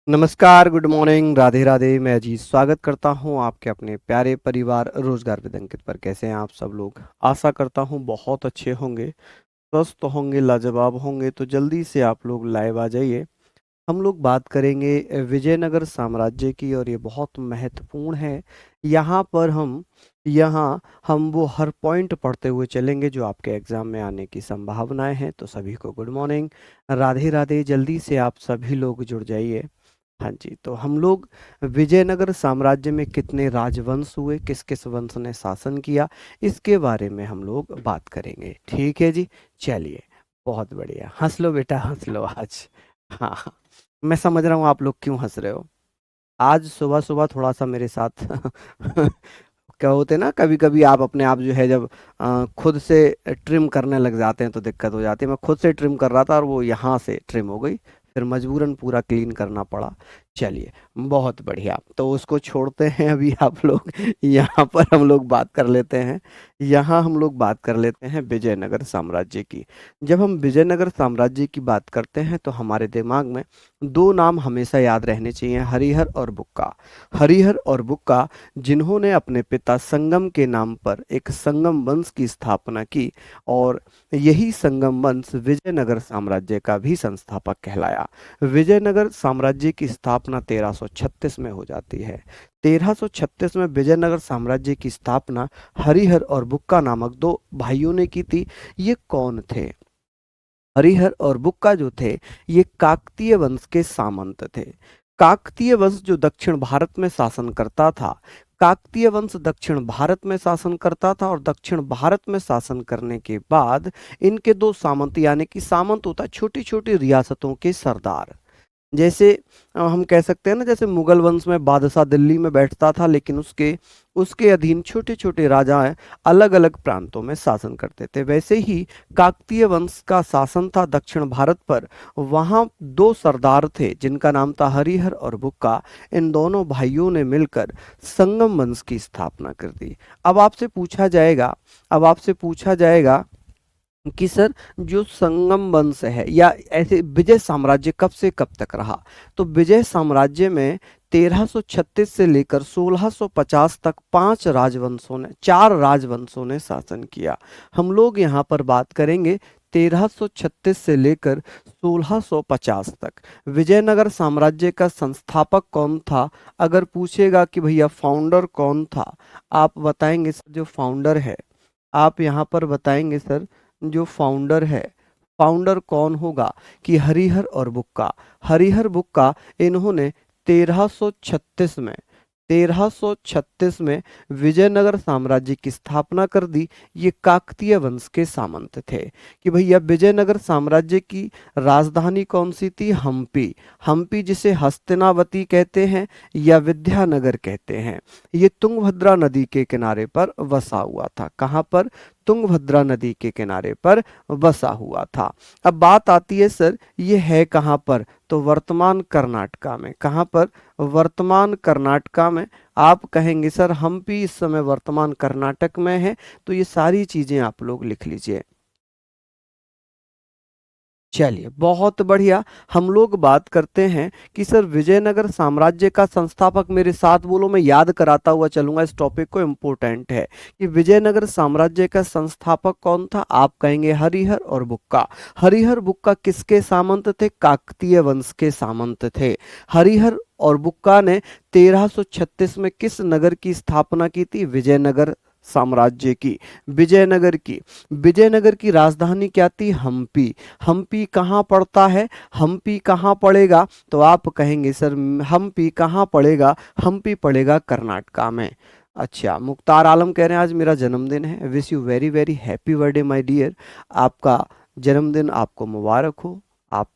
नमस्कार, good morning, Radhe Radhe. मैं अजीत स्वागत करता हूं आपके अपने प्यारे परिवार रोजगार विद अंकित पर। कैसे हैं आप सब लोग? आशा करता हूं बहुत अच्छे होंगे, स्वस्थ होंगे, लाजवाब होंगे। तो जल्दी से आप लोग लाइव आ जाइए। हम लोग बात करेंगे विजयनगर साम्राज्य की, और ये बहुत महत्वपूर्ण है। यहाँ हम वो हर पॉइंट पढ़ते हुए चलेंगे जो आपके एग्जाम में आने की संभावनाएं हैं। तो सभी को गुड मॉर्निंग, राधे राधे। जल्दी से आप सभी लोग जुड़ जाइए। हाँ जी, तो हम लोग विजयनगर साम्राज्य में कितने राजवंश हुए, किस किस वंश ने शासन किया, इसके बारे में हम लोग बात करेंगे। ठीक है जी, चलिए। बहुत बढ़िया, हंस लो बेटा, हंस लो आज। हाँ, मैं समझ रहा हूँ आप लोग क्यों हंस रहे हो। आज सुबह सुबह थोड़ा सा मेरे साथ क्या होते हैं ना, कभी कभी आप अपने आप जो है जब खुद से ट्रिम करने लग जाते हैं तो दिक्कत हो जाती है। मैं खुद से ट्रिम कर रहा था और वो यहाँ से ट्रिम हो गई, फिर मजबूरन पूरा क्लीन करना पड़ा। चलिए, बहुत बढ़िया। तो उसको छोड़ते हैं अभी आप लोग। यहाँ पर हम लोग बात कर लेते हैं। यहाँ हम लोग बात कर लेते हैं विजयनगर साम्राज्य की। जब हम विजयनगर साम्राज्य की बात करते हैं तो हमारे दिमाग में दो नाम हमेशा याद रहने चाहिए, हरिहर और बुक्का। हरिहर और बुक्का, जिन्होंने अपने पिता संगम के नाम पर एक संगम वंश की स्थापना की, और यही संगम वंश विजयनगर साम्राज्य का भी संस्थापक कहलाया। विजयनगर साम्राज्य की स्थापना 1336 में हो जाती है। 1336 में विजयनगर साम्राज्य की स्थापना हरिहर और बुक्का नामक दो भाइयों ने की थी। ये कौन थे? हरिहर और बुक्का जो थे, ये काकतीय वंश के सामंत थे। काकतीय वंश जो दक्षिण भारत में शासन करता था, काकतीय वंश दक्षिण भारत में शासन करता था, और दक्षिण भारत में शासन करने के बाद इनके दो सामंत, यानी कि सामंत होता है छोटी छोटी रियासतों के सरदार। जैसे हम कह सकते हैं ना, जैसे मुगल वंश में बादशाह दिल्ली में बैठता था, लेकिन उसके उसके अधीन छोटे छोटे राजा अलग अलग प्रांतों में शासन करते थे। वैसे ही काकतीय वंश का शासन था दक्षिण भारत पर। वहाँ दो सरदार थे जिनका नाम था हरिहर और बुक्का। इन दोनों भाइयों ने मिलकर संगम वंश की स्थापना कर दी। अब आपसे पूछा जाएगा कि सर, जो संगम वंश है या ऐसे विजय साम्राज्य कब से कब तक रहा? तो विजय साम्राज्य में 1336 से लेकर 1650 तक चार राजवंशों ने शासन किया। हम लोग यहाँ पर बात करेंगे 1336 से लेकर 1650 तक। विजयनगर साम्राज्य का संस्थापक कौन था? अगर पूछेगा कि भैया फाउंडर कौन था, आप बताएंगे सर जो फाउंडर है। आप यहाँ पर बताएंगे सर जो फाउंडर है। फाउंडर कौन होगा? कि हरिहर और बुक्का। हरिहर बुक्का, इन्होंने 1336 में 1336 में विजयनगर साम्राज्य की स्थापना कर दी। ये काकतीय वंश के सामंत थे। कि भैया विजयनगर साम्राज्य की राजधानी कौन सी थी? हम्पी। हम्पी, जिसे हस्तिनावती कहते हैं या विद्यानगर कहते हैं, ये तुंगभद्रा नदी के किनारे पर वसा हुआ था। कहाँ पर? तुंगभद्रा नदी के किनारे पर बसा हुआ था। अब बात आती है सर, ये है कहाँ पर? तो वर्तमान कर्नाटका में। कहाँ पर? वर्तमान कर्नाटका में। आप कहेंगे सर हम्पी इस समय वर्तमान कर्नाटक में है। तो ये सारी चीजें आप लोग लिख लीजिए। चलिए, बहुत बढ़िया। हम लोग बात करते हैं कि सर विजयनगर साम्राज्य का संस्थापक, मेरे साथ बोलो, मैं याद कराता हुआ चलूंगा इस टॉपिक को, इम्पोर्टेंट है। कि विजयनगर साम्राज्य का संस्थापक कौन था? आप कहेंगे हरिहर और बुक्का। हरिहर बुक्का किसके सामंत थे? काकतीय वंश के सामंत थे। हरिहर और बुक्का ने 1336 में किस नगर की स्थापना की थी? विजयनगर साम्राज्य की। विजयनगर की राजधानी क्या थी? हम्पी। हम्पी कहाँ पड़ता है? हम्पी कहाँ पड़ेगा? तो आप कहेंगे सर हम्पी कहाँ पड़ेगा? हम्पी पड़ेगा कर्नाटका में। अच्छा, मुख्तार आलम कह रहे हैं आज मेरा जन्मदिन है। Wish you very very happy birthday my dear. आपका जन्मदिन आपको मुबारक हो। आप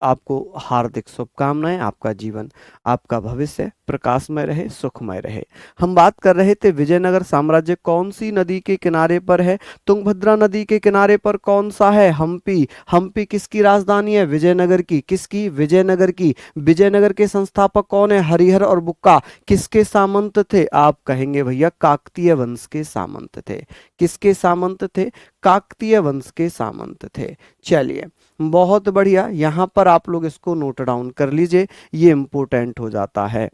आपको हार्दिक शुभकामनाएं। आपका जीवन, आपका भविष्य प्रकाशमय रहे, सुखमय रहे। हम बात कर रहे थे विजयनगर साम्राज्य कौन सी नदी के किनारे पर है? तुंगभद्रा नदी के किनारे पर। कौन सा है? हम्पी। हम्पी किसकी राजधानी है? विजयनगर की। किसकी? विजयनगर की। विजयनगर के संस्थापक कौन है? हरिहर और बुक्का। किसके सामंत थे? आप कहेंगे भैया काकतीय वंश के सामंत थे। किसके सामंत थे? काकतीय वंश के सामंत थे। चलिए, बहुत बढ़िया, यहाँ पर आप लोग इसको नोट डाउन कर लीजिए, ये इम्पोर्टेंट हो जाता है,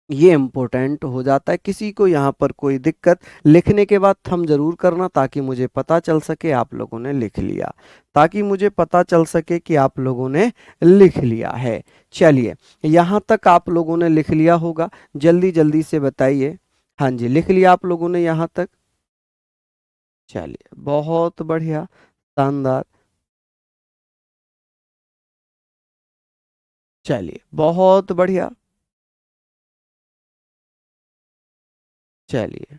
ये इम्पोर्टेंट हो जाता है। किसी को यहाँ पर कोई दिक्कत लिखने के बाद थंब जरूर करना, ताकि मुझे पता चल सके आप लोगों ने लिख लिया, ताकि मुझे पता चल सके कि आप लोगों ने लिख लिया है। चलिए, यहाँ तक आप लोगों ने लिख लिया होगा, जल्दी जल्दी से बताइए। हाँ जी, लिख लिया आप लोगों ने यहाँ तक? चलिए, बहुत बढ़िया, शानदार। चलिए, बहुत बढ़िया। चलिए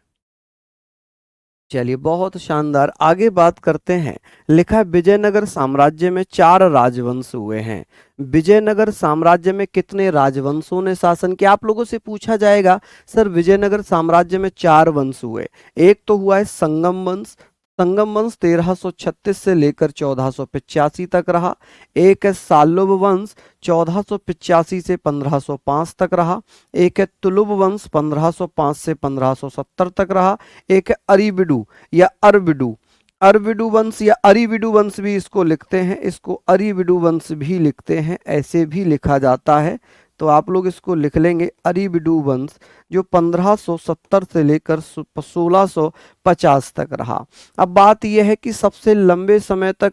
चलिए, बहुत शानदार। आगे बात करते हैं। लिखा है विजयनगर साम्राज्य में 4 राजवंश हुए हैं। विजयनगर साम्राज्य में कितने राजवंशों ने शासन किया? आप लोगों से पूछा जाएगा सर विजयनगर साम्राज्य में 4 वंश हुए। एक तो हुआ है संगम वंश, संगम वंश 1336 से लेकर 1485 तक रहा। एक है साल्लुव वंश, 1485 से 1505 तक रहा। एक है तुलुव वंश, 1505 से 1570 तक रहा। एक है अरिविडु या अरविडु, अरविडु वंश या अरिविडु वंश भी इसको लिखते हैं, इसको अरिविडु वंश भी लिखते हैं, ऐसे भी लिखा जाता है। तो आप लोग इसको लिख लेंगे अरिविडु वंश, जो 1570 से लेकर 1650 तक रहा। अब बात यह है कि सबसे लंबे समय तक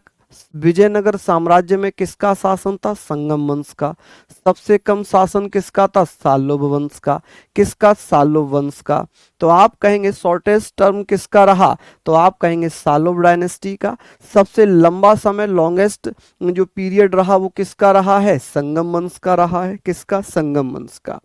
विजयनगर साम्राज्य में किसका शासन था? संगम वंश का। सबसे कम शासन किसका था? साल्लुव वंश का। किसका? साल्लुव वंश का। तो आप कहेंगे शॉर्टेस्ट टर्म किसका रहा? तो आप कहेंगे साल्लुव डायनेस्टी का। सबसे लंबा समय, लॉन्गेस्ट जो पीरियड रहा वो किसका रहा है? संगम वंश का रहा है। किसका? संगम वंश का।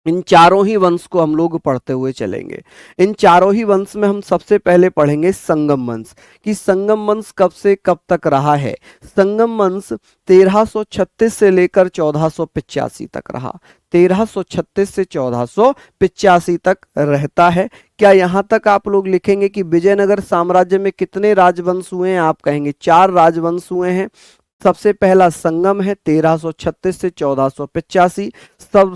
इन चारों ही वंश को हम लोग पढ़ते हुए चलेंगे। इन चारों ही वंश में हम सबसे पहले पढ़ेंगे संगम वंश, कि संगम वंश कब से कब तक रहा है। संगम वंश 1336 से लेकर 1485 तक रहा। 1336 से 1485 तक रहता है। क्या यहाँ तक आप लोग लिखेंगे कि विजयनगर साम्राज्य में कितने राजवंश हुए हैं? आप कहेंगे 4 राजवंश हुए हैं। सबसे पहला संगम है 1336 से 1485।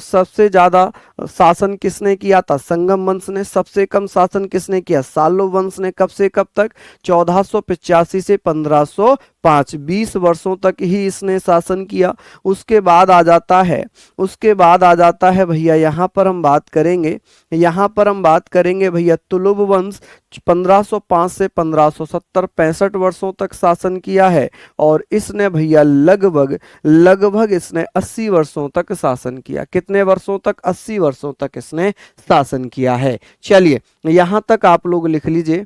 सबसे ज्यादा शासन किसने किया था? संगम वंश ने। सबसे कम शासन किसने किया? साल्लुव वंश ने। कब से कब तक? 1485 से 1505, 20 वर्षों तक ही इसने शासन किया। उसके बाद आ जाता है, उसके बाद आ जाता है भैया, यहाँ पर हम बात करेंगे, यहाँ पर हम बात करेंगे भैया तुलुव वंश, 1505 से 1570, 65 वर्षों तक शासन किया है। और इसने भैया लगभग लगभग इसने 80 वर्षों तक शासन किया। कितने वर्षों तक? 80 वर्षों तक इसने शासन किया है। चलिए, यहां तक आप लोग लिख लीजिए,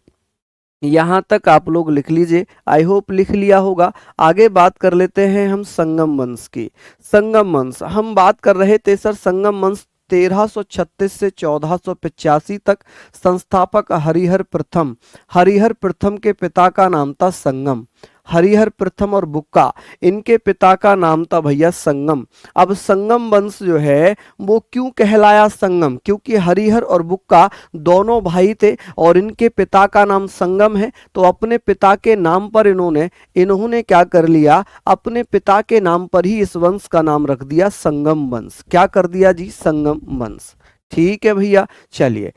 यहां तक आप लोग लिख लीजिए। आई होप लिख लिया होगा। आगे बात कर लेते हैं हम संगम वंश की। संगम वंश हम बात कर रहे थे सर, संगम वंश 1336 से 1485 तक। संस्थापक हरिहर प्रथम, हरिहर प्रथम के पिता का नाम था संगम। हरिहर प्रथम और बुक्का, इनके पिता का नाम था भैया संगम। अब संगम वंश जो है वो क्यों कहलाया संगम? क्योंकि हरिहर और बुक्का दोनों भाई थे और इनके पिता का नाम संगम है। तो अपने पिता के नाम पर इन्होंने क्या कर लिया? अपने पिता के नाम पर ही इस वंश का नाम रख दिया संगम वंश। क्या कर दिया जी? संगम वंश। ठीक है भैया। चलिए,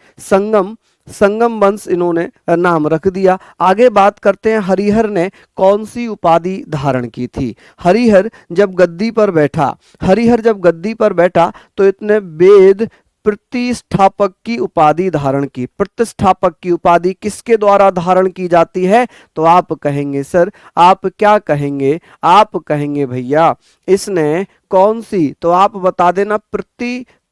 संगम वंश इन्होंने नाम रख दिया। आगे बात करते हैं, हरिहर ने कौन सी उपाधि धारण की थी? हरिहर जब गद्दी पर बैठा, हरिहर जब गद्दी पर बैठा तो इतने वेद प्रतिष्ठापक की उपाधि धारण की। प्रतिष्ठापक की उपाधि किसके द्वारा धारण की जाती है? तो आप कहेंगे सर, आप क्या कहेंगे? आप कहेंगे भैया इसने कौन सी? तो आप बता देना,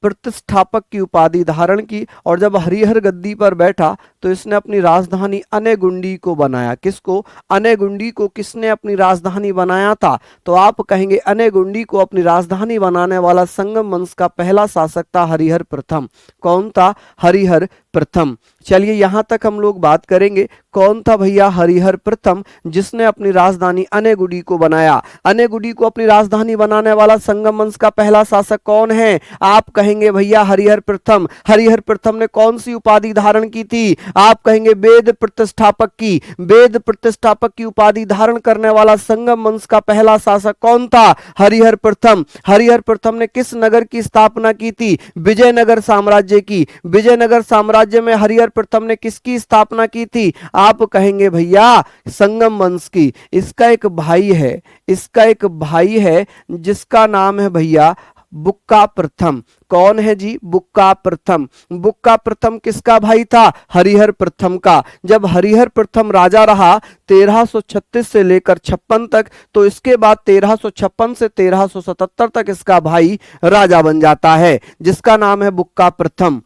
प्रतिष्ठापक की उपाधि धारण की। और जब हरिहर गद्दी पर बैठा तो इसने अपनी राजधानी अनेगुंडी को बनाया। किसको? अनेगुंडी को किसने अपनी राजधानी बनाया था? तो आप कहेंगे अनेगुंडी को अपनी राजधानी बनाने वाला संगम वंश का पहला शासक था हरिहर प्रथम। कौन था? हरिहर प्रथम। चलिए, यहां तक हम लोग बात करेंगे कौन था भैया हरिहर प्रथम, जिसने अपनी राजधानी अनेगुंडी को बनाया। अनेगुंडी को अपनी राजधानी बनाने वाला संगम वंश का पहला शासक कौन है? आप कहेंगे भैया हरिहर प्रथम। हरिहर प्रथम ने कौन सी उपाधि धारण की थी? आप कहेंगे वेद प्रतिष्ठापक की। वेद प्रतिष्ठापक की उपाधि धारण करने वाला संगम वंश का पहला शासक कौन था? हरिहर प्रथम। हरिहर प्रथम ने किस नगर की स्थापना की थी? विजयनगर साम्राज्य की। विजयनगर साम्राज्य में हरिहर प्रथम ने किसकी स्थापना की थी? आप कहेंगे भैया संगम वंश की। इसका एक भाई है, इसका एक भाई है जिसका नाम है भैया बुक्का प्रथम। कौन है जी? बुक्का प्रथम। बुक्का प्रथम किसका भाई था? हरिहर प्रथम का। जब हरिहर प्रथम राजा रहा 1336 से लेकर 56 तक, तो इसके बाद 1356 से 1377 तक इसका भाई राजा बन जाता है, जिसका नाम है बुक्का प्रथम।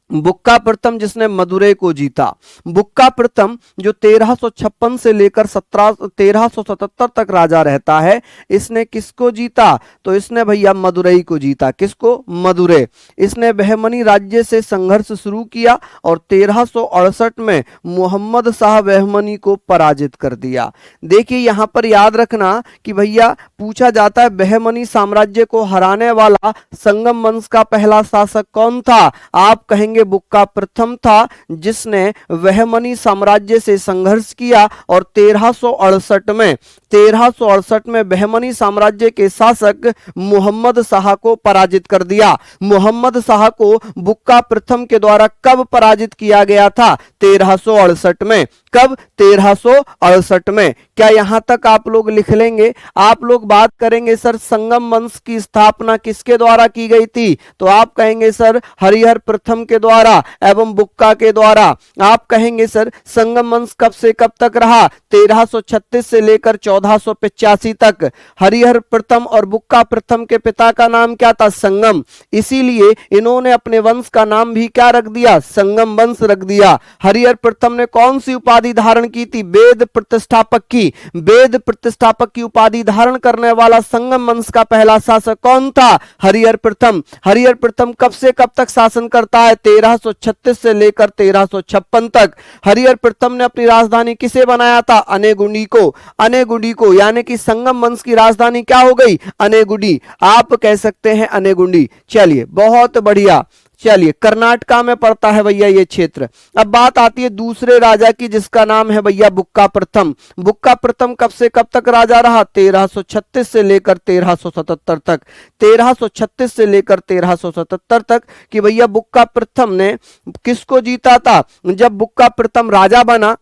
बुक्का प्रथम जिसने मदुरै को जीता। बुक्का प्रथम जो 1356 से लेकर 1377 तक राजा रहता है, इसने किसको जीता? तो इसने भैया मदुरै को जीता। किसको? मदुरै। इसने बहमनी राज्य से संघर्ष शुरू किया और 1368 में मोहम्मद शाह बहमनी को पराजित कर दिया। देखिए यहां पर याद रखना कि भैया पूछा जाता है बहमनी साम्राज्य को हराने वाला संगम वंश का पहला शासक कौन था? आप कहेंगे बुक्का प्रथम था, जिसने बहमनी साम्राज्य से संघर्ष किया और 1368 में बहमनी साम्राज्य के शासक मोहम्मद शाह को पराजित कर दिया। मोहम्मद शाह को बुक्का प्रथम के द्वारा कब पराजित किया गया था? 1368 में। कब? 1368 में। क्या यहां तक आप लोग लिख लेंगे? आप लोग बात करेंगे सर संगम वंश की स्थापना किसके द्वारा की गई थी? तो आप कहेंगे सर हरिहर प्रथम के द्वारा एवं बुक्का के द्वारा। आप कहेंगे सर संगम वंश कब से कब तक रहा? 1336 से लेकर 1485 तक। हरिहर प्रथम और बुक्का प्रथम के पिता का नाम क्या था? संगम। इसीलिए इन्होंने अपने वंश का नाम भी क्या रख दिया? संगम वंश रख दिया। हरिहर प्रथम ने कौन सी उपाधि धारण की थी? वेद प्रतिष्ठापक की। वेद प्रतिष्ठापक की उपाधि धारण करने वाला संगम वंश का पहला शासक कौन था? हरिहर प्रथम। हरिहर प्रथम कब से कब तक शासन करता है? 1336 से लेकर 1356 तक। हरिहर प्रथम ने अपनी राजधानी किसे बनाया था? अनेगुंडी को। अनेगुंडी को, यानी कि संगम वंश की राजधानी क्या हो गई? अनेगुंडी। आप कह सकते हैं अनेगुंडी। चलिए बहुत बढ़िया। चलिए कर्नाटका में पड़ता है भैया ये क्षेत्र। अब बात आती है दूसरे राजा की, जिसका नाम है भैया बुक्का प्रथम। बुक्का प्रथम कब से कब तक राजा रहा? 1336 से लेकर 1377 तक। 1336 से लेकर 1377 तक कि भैया बुक्का प्रथम ने किसको जीता था? जब बुक्का प्रथम राजा बना,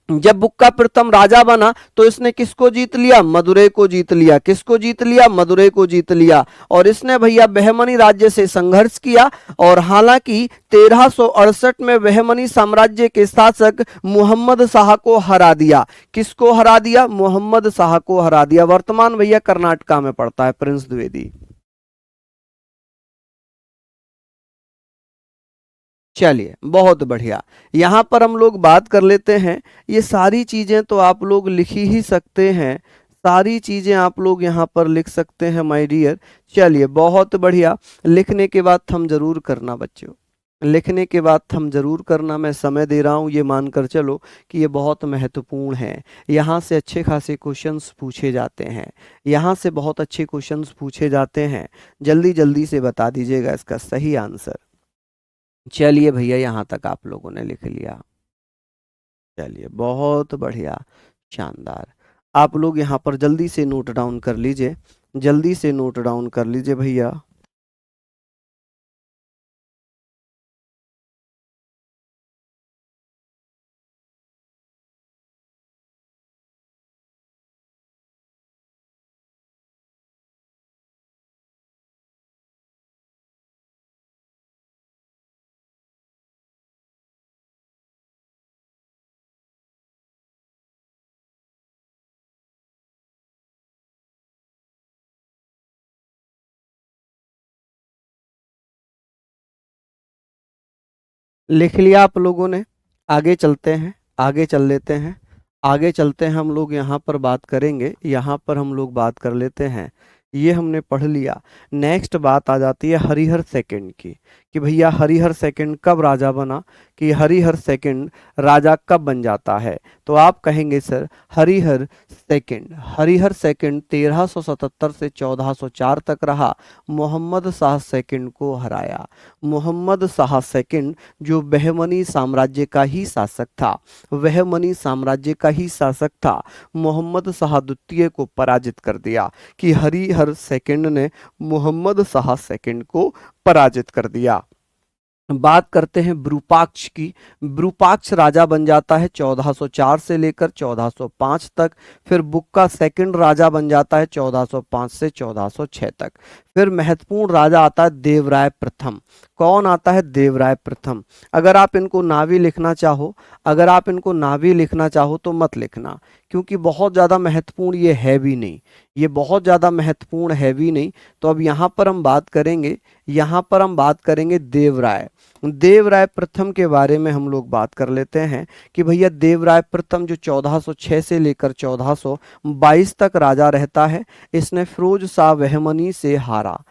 जब बुक्का प्रथम राजा बना तो इसने किसको जीत लिया? मदुरै को जीत लिया। किसको जीत लिया? मदुरै को जीत लिया। और इसने भैया बहमनी राज्य से संघर्ष किया और हालांकि 1368 में बहमनी साम्राज्य के शासक मोहम्मद शाह को हरा दिया। किसको हरा दिया? मोहम्मद शाह को हरा दिया। वर्तमान भैया कर्नाटका में पड़ता है प्रिंस द्विवेदी। चलिए बहुत बढ़िया। यहां पर हम लोग बात कर लेते हैं। ये सारी चीजें तो आप लोग लिख ही सकते हैं, सारी चीजें आप लोग यहां पर लिख सकते हैं माय डियर। चलिए बहुत बढ़िया। लिखने के बाद थम जरूर करना बच्चों, लिखने के बाद थम जरूर करना। मैं समय दे रहा हूं, ये मानकर चलो कि ये बहुत महत्वपूर्ण है। यहाँ से अच्छे खासे क्वेश्चंस पूछे जाते हैं, यहाँ से बहुत अच्छे क्वेश्चंस पूछे जाते हैं। जल्दी जल्दी से बता दीजिएगा इसका सही आंसर। चलिए भैया यहाँ तक आप लोगों ने लिख लिया। चलिए बहुत बढ़िया, शानदार। आप लोग यहाँ पर जल्दी से नोट डाउन कर लीजिए, जल्दी से नोट डाउन कर लीजिए भैया। लिख लिया आप लोगों ने? आगे चलते हैं, आगे चल लेते हैं, आगे चलते हैं। हम लोग यहाँ पर बात करेंगे, यहाँ पर हम लोग बात कर लेते हैं। ये हमने पढ़ लिया। नेक्स्ट बात आ जाती है हरिहर सेकंड की कि भैया हरिहर सेकंड कब राजा बना, कि हरिहर सेकंड राजा कब बन जाता है, तो आप कहेंगे सर हरिहर सेकंड 1377 से 1404 तक रहा, मोहम्मद शाह सेकंड को हराया। मोहम्मद शाह सेकंड जो बहमनी साम्राज्य का ही शासक था, बहमनी साम्राज्य का ही शासक था, मोहम्मद शाह द्वितीय को पराजित कर दिया, कि हरिहर सेकंड ने मोहम्मद शाह सेकंड को पराजित कर दिया। बात करते हैं विरूपाक्ष की। विरूपाक्ष राजा बन जाता है 1404 से लेकर 1405 तक। फिर बुक्का सेकंड राजा बन जाता है 1405 से 1406 तक। फिर महत्वपूर्ण राजा आता है देवराय प्रथम। कौन आता है? देवराय प्रथम। अगर आप इनको नावी लिखना चाहो, अगर आप इनको नावी लिखना चाहो तो मत लिखना, क्योंकि बहुत ज़्यादा महत्वपूर्ण ये है भी नहीं, ये बहुत ज़्यादा महत्वपूर्ण है भी नहीं। तो अब यहाँ पर हम बात करेंगे, यहाँ पर हम बात करेंगे देवराय। देवराय प्रथम के बारे में हम लोग बात कर लेते हैं कि भैया देवराय प्रथम जो 1406 से लेकर 1422 तक राजा रहता है, इसने फिरोज शाह बहमनी से हारा।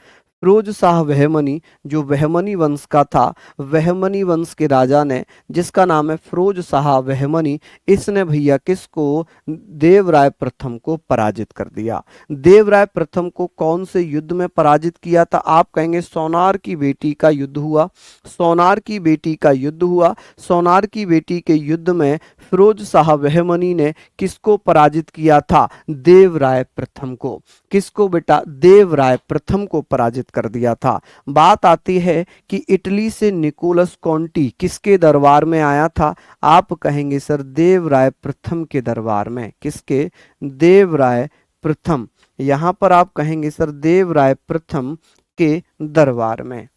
फिरोज शाह बहमनी जो बहमनी वंश का था, बहमनी वंश के राजा ने, जिसका नाम है फिरोज शाह बहमनी, इसने भैया किसको? देवराय प्रथम को पराजित कर दिया। देवराय प्रथम को कौन से युद्ध में पराजित किया था? आप कहेंगे सोनार की बेटी का युद्ध हुआ। सोनार की बेटी का युद्ध हुआ। सोनार की बेटी के युद्ध में फिरोज शाह बहमनी ने किसको पराजित किया था? देवराय प्रथम को। किसको बेटा? देवराय प्रथम को पराजित कर दिया था। बात आती है कि इटली से निकोलस कॉन्टी किसके दरबार में आया था? आप कहेंगे सर देवराय प्रथम के दरबार में। किसके? देवराय प्रथम। यहां पर आप कहेंगे सर देवराय प्रथम के दरबार में।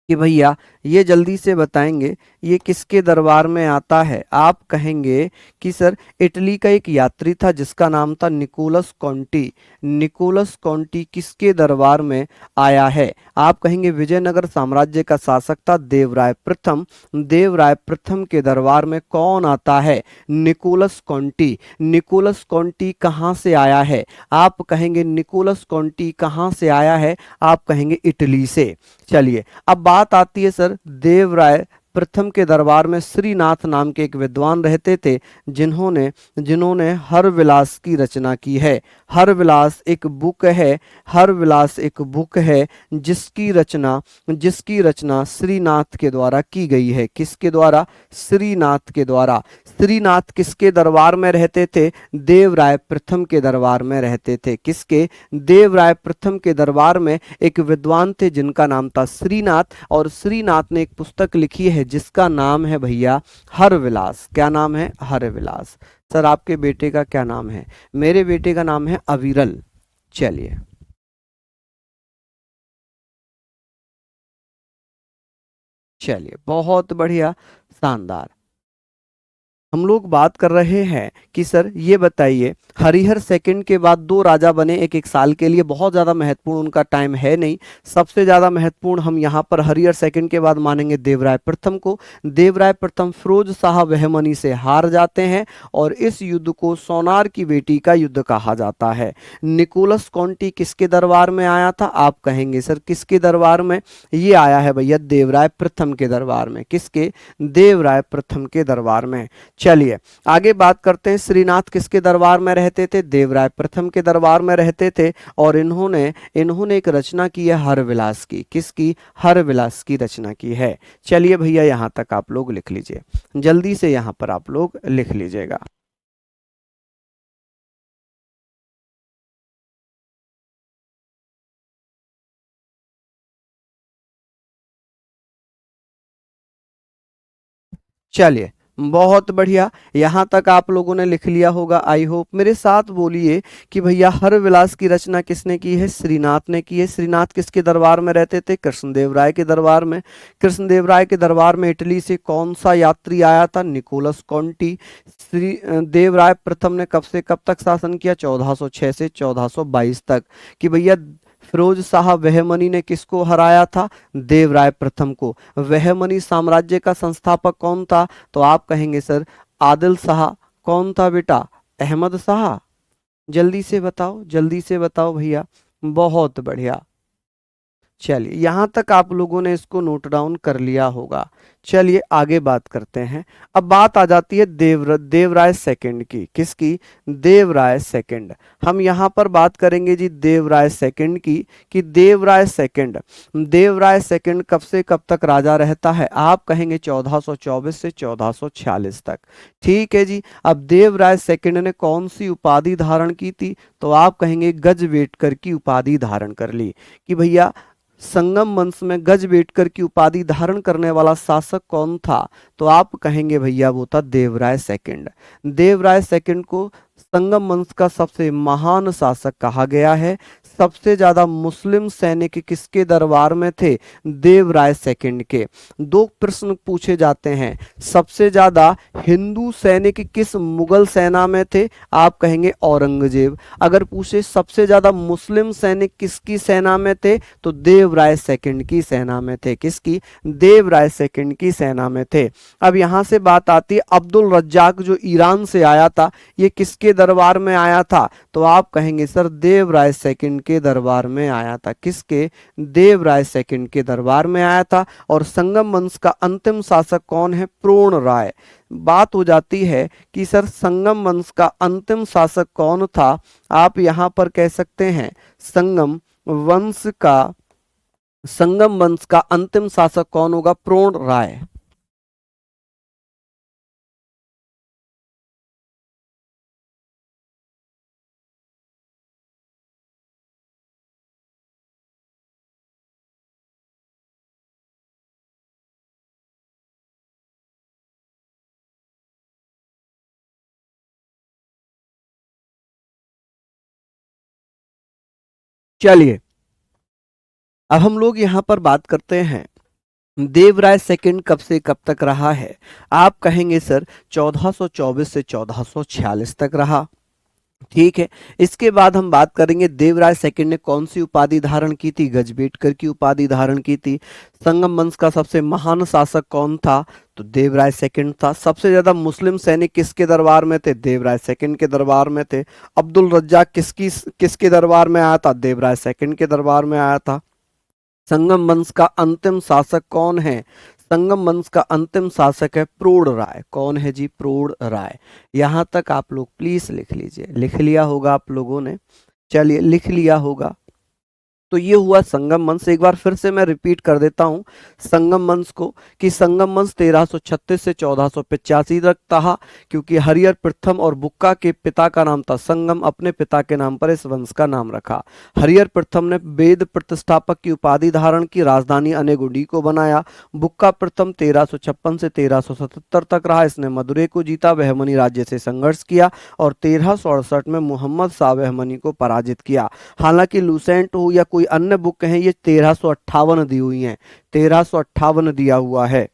कि भैया ये जल्दी से बताएंगे ये किसके दरबार में आता है? आप कहेंगे कि सर इटली का एक यात्री था जिसका नाम था निकोलस कॉन्टी। निकोलस कॉन्टी किसके दरबार में आया है? आप कहेंगे विजयनगर साम्राज्य का शासक था देवराय प्रथम। देवराय प्रथम के दरबार में कौन आता है? निकोलस कॉन्टी। निकोलस कॉन्टी कहाँ से आया है? आप कहेंगे निकोलस कॉन्टी कहाँ से आया है? आप कहेंगे इटली से। चलिए अब बात आती है सर देवराय प्रथम के दरबार में श्रीनाथ नाम के एक विद्वान रहते थे, जिन्होंने जिन्होंने हरविलास की रचना की है। हरविलास एक बुक है, हरविलास एक बुक है जिसकी रचना श्रीनाथ के द्वारा की गई है। किसके द्वारा? श्रीनाथ के द्वारा। श्रीनाथ किसके दरबार में रहते थे? देवराय प्रथम के दरबार में रहते थे। किसके? देवराय प्रथम के दरबार में एक विद्वान थे जिनका नाम था श्रीनाथ, और श्रीनाथ ने एक पुस्तक लिखी है जिसका नाम है भैया हरविलास। क्या नाम है? हरविलास। सर आपके बेटे का क्या नाम है? मेरे बेटे का नाम है अविरल। चलिए चलिए बहुत बढ़िया, शानदार। हम लोग बात कर रहे हैं कि सर ये बताइए हरिहर सेकंड के बाद दो राजा बने एक एक साल के लिए, बहुत ज़्यादा महत्वपूर्ण उनका टाइम है नहीं। सबसे ज़्यादा महत्वपूर्ण हम यहाँ पर हरिहर सेकंड के बाद मानेंगे देवराय प्रथम को। देवराय प्रथम फिरोज शाह बहमनी से हार जाते हैं और इस युद्ध को सोनार की बेटी का युद्ध कहा जाता है। निकोलस कॉन्टी किसके दरबार में आया था? आप कहेंगे सर किसके दरबार में? ये आया है भैया देवराय प्रथम के दरबार में। किसके? देवराय प्रथम के दरबार में। चलिए आगे बात करते हैं श्रीनाथ किसके दरबार में रहते थे? देवराय प्रथम के दरबार में रहते थे, और इन्होंने इन्होंने एक रचना की है हरविलास की। किसकी? हरविलास की रचना की है। चलिए भैया यहां तक आप लोग लिख लीजिए, जल्दी से यहां पर आप लोग लिख लीजिएगा। चलिए बहुत बढ़िया, यहाँ तक आप लोगों ने लिख लिया होगा आई होप। मेरे साथ बोलिए कि भैया हरविलास की रचना किसने की है? श्रीनाथ ने की है। श्रीनाथ किसके दरबार में रहते थे? कृष्णदेव राय के दरबार में। कृष्णदेव राय के दरबार में इटली से कौन सा यात्री आया था? निकोलस कॉन्टी। श्री देवराय प्रथम ने कब से कब तक शासन किया? 1406 से 1422 तक। कि भैया फिरोज शाह बहमनी ने किसको हराया था? देवराय प्रथम को। बहमनी साम्राज्य का संस्थापक कौन था? तो आप कहेंगे सर आदिल शाह। कौन था बेटा? अहमद शाह। जल्दी से बताओ, जल्दी से बताओ भैया। बहुत बढ़िया, चलिए यहाँ तक आप लोगों ने इसको नोट डाउन कर लिया होगा। चलिए आगे बात करते हैं। अब बात आ जाती है देवराय सेकंड की। किसकी? देवराय सेकंड। हम यहाँ पर बात करेंगे जी देवराय सेकंड की, कि देवराय सेकंड कब से कब तक राजा रहता है? आप कहेंगे 1424 से 1446 तक। ठीक है जी। अब देवराय सेकंड ने कौन सी उपाधि धारण की थी? तो आप कहेंगे गजवेटकर की उपाधि धारण कर ली। कि भैया संगम वंश में गजवेटकर की उपाधि धारण करने वाला शासक कौन था? तो आप कहेंगे भैया वो था देवराय सेकंड। देवराय सेकंड को संगम वंश का सबसे महान शासक कहा गया है। सबसे ज्यादा मुस्लिम सैनिक किसके दरबार में थे? देवराय सेकंड के। दो प्रश्न पूछे जाते हैं, सबसे ज्यादा हिंदू सैनिक किस मुगल सेना में थे? आप कहेंगे औरंगजेब। अगर पूछे सबसे ज्यादा मुस्लिम सैनिक किसकी सेना में थे? तो देवराय सेकंड की सेना में थे। किसकी? देवराय सेकंड की सेना में थे। अब यहां से बात आती है अब्दुल रज्जाक जो ईरान से आया था, ये किसके दरबार में आया था? तो आप कहेंगे सर देवराय सेकंड के दरबार में आया था। किसके? देवराय सेकंड के दरबार में आया था। और संगम वंश का अंतिम शासक कौन है? प्रोण राय। बात हो जाती है कि सर संगम वंश का अंतिम शासक कौन था? आप यहां पर कह सकते हैं वंश का संगम वंश का अंतिम शासक कौन होगा? प्रोण राय। चलिए अब हम लोग यहां पर बात करते हैं देवराय सेकंड कब से कब तक रहा है? आप कहेंगे सर 1424 से 1446 तक रहा। ठीक है। इसके बाद हम बात करेंगे देवराय सेकंड ने कौन सी उपाधि धारण की थी? गजबेटकर की उपाधि धारण की थी। संगम वंश का सबसे महान शासक कौन था? तो देवराय सेकंड था। सबसे ज्यादा मुस्लिम सैनिक किसके दरबार में थे? देवराय सेकंड के दरबार में थे। अब्दुल रज्जाक किसके दरबार में आया था? देवराय सेकंड के दरबार में आया था। संगम वंश का अंतिम शासक कौन है? संगम वंश का अंतिम शासक है प्रोढ़ राय। कौन है जी? प्रोढ़ राय। यहां तक आप लोग प्लीज लिख लीजिए। लिख लिया होगा आप लोगों ने? चलिए लिख लिया होगा। तो ये हुआ संगम वंश। एक बार फिर से मैं रिपीट कर देता हूं संगम वंश को, कि संगम वंश 1336 से 1485 तक था, क्योंकि हरिहर प्रथम और बुक्का के पिता का नाम था संगम, अपने पिता के नाम पर इस वंश का नाम रखा। हरिहर प्रथम ने वेद प्रतिष्ठापक की उपाधि धारण की, राजधानी अनेगुंडी को बनाया। बुक्का प्रथम 1356 से 1377 तक रहा, इसने मदुरै को जीता, बहमनी राज्य से संघर्ष किया और 1368 में मोहम्मद शाह बहमनी को पराजित किया। हालांकि लूसेंट हो या कोई अन्य बुक हैं, ये 1358 दी हुई हैं, 1358 दिया हुआ है।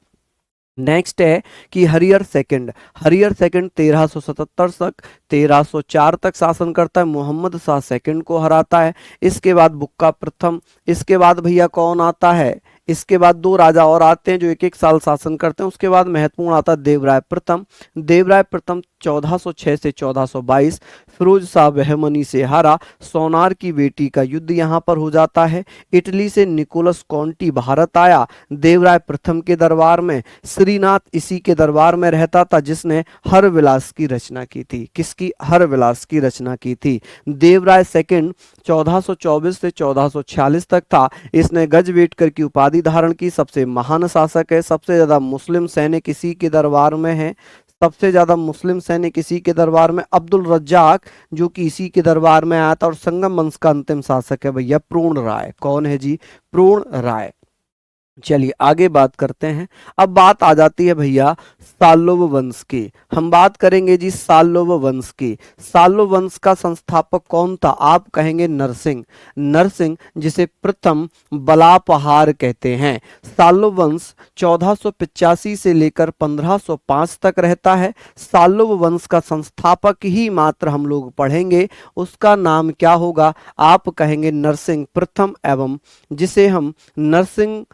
नेक्स्ट है कि हरिहर सेकंड 1377 तक 1304 तक शासन करता है, मोहम्मद शाह सेकंड को हराता है। इसके बाद बुक्का प्रथम, इसके बाद भैया कौन आता है? इसके बाद दो राजा और आते हैं जो एक एक साल शासन करते हैं। उसके बाद महत्वपूर्ण आता है देवराय प्रथम। देवराय प्रथम 1406 से 1422 फिरोज शाह बहमनी से हारा। सोनार की बेटी का युद्ध यहाँ पर हो जाता है। इटली से निकोलस कॉन्टी भारत आया देवराय प्रथम के दरबार में। श्रीनाथ इसी के दरबार में रहता था, जिसने हर विलास की रचना की थी। किसकी? हर विलास की रचना की थी। देवराय सेकंड 1424 से 1446 तक था। इसने गजवेटकर की उपाधि धारण की, सबसे महान शासक है। सबसे ज्यादा मुस्लिम सैनिक इसी के दरबार में है। सबसे ज्यादा मुस्लिम सैनिक इसी के दरबार में। अब्दुल रज्जाक जो कि इसी के दरबार में आया था। और संगम वंश का अंतिम शासक है भैया प्रोण राय। कौन है जी? प्रोण राय। चलिए आगे बात करते हैं। अब बात आ जाती है भैया साल्लव वंश की। हम बात करेंगे जी साल्लव वंश की। साल्लव वंश का संस्थापक कौन था? आप कहेंगे नरसिंह। नरसिंह जिसे प्रथम बलापहार कहते हैं। साल्लव वंश 1485 से लेकर 1505 तक रहता है। साल्लव वंश का संस्थापक ही मात्र हम लोग पढ़ेंगे, उसका नाम क्या होगा? आप कहेंगे नरसिंह प्रथम, एवं जिसे हम